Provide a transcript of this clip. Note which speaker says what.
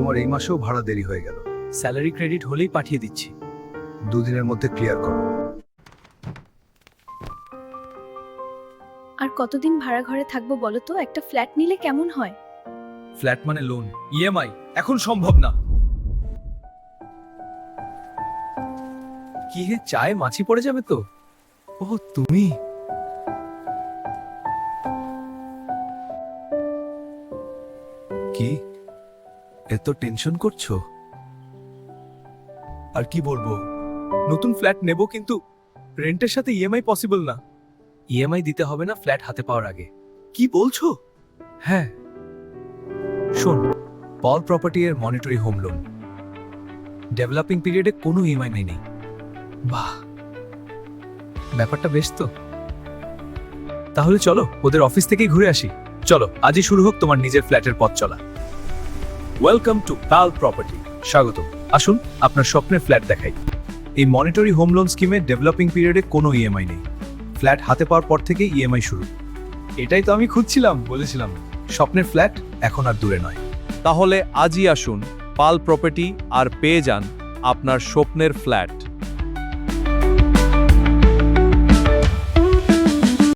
Speaker 1: তোমার এই মাসেও ভাড়া দেরি হয়ে গেল।
Speaker 2: স্যালারি ক্রেডিট হলেই পাঠিয়ে দিচ্ছি।
Speaker 1: দুদিনের মধ্যে ক্লিয়ার করো।
Speaker 3: আর কতদিন ভাড়া ঘরে থাকবো বলো তো? একটা ফ্ল্যাট নিলে কেমন হয়?
Speaker 2: ফ্ল্যাট মানে লোন, ইএমআই এখন সম্ভব না। কি হে, চায়ে মাছি পড়ে যাবে তো? ওহ তুমি।
Speaker 1: কি এত টেনশন করছো?
Speaker 2: আর কি বলবো, নতুন ফ্ল্যাট নেব কিন্তু রেন্টের সাথে ইএমআই পসিবল না। ইএমআই দিতে হবে না ফ্ল্যাট হাতে পাওয়ার আগে।
Speaker 1: কি বলছো?
Speaker 2: হ্যাঁ শোন, পল প্রপার্টি এর মনিটরি হোম লোন, ডেভেলপিং পিরিয়ডে কোনো ইএমআই নেই। বাহ, ব্যাপারটা বেশ তো। তাহলে চলো ওদের অফিস থেকেই ঘুরে আসি। চলো আজই শুরু হোক তোমার নিজের ফ্ল্যাটের পথ চলা। Welcome to Pal property. স্বাগত, আসুন আপনার স্বপ্নের ফ্ল্যাট দেখাই। এই মনিটরি হোম লোন স্কিমে ডেভেলপিং পিরিয়ডে কোনো ইএমআই নেই, ফ্ল্যাট হাতে পাওয়ার পর থেকেই ইএমআই শুরু। এটাই তো আমি খুঁজছিলাম, বলেছিলাম স্বপ্নের ফ্ল্যাট এখন আর দূরে নয়।
Speaker 4: তাহলে আজই আসুন পাল প্রপার্টি আর পেয়ে যান আপনার স্বপ্নের ফ্ল্যাট।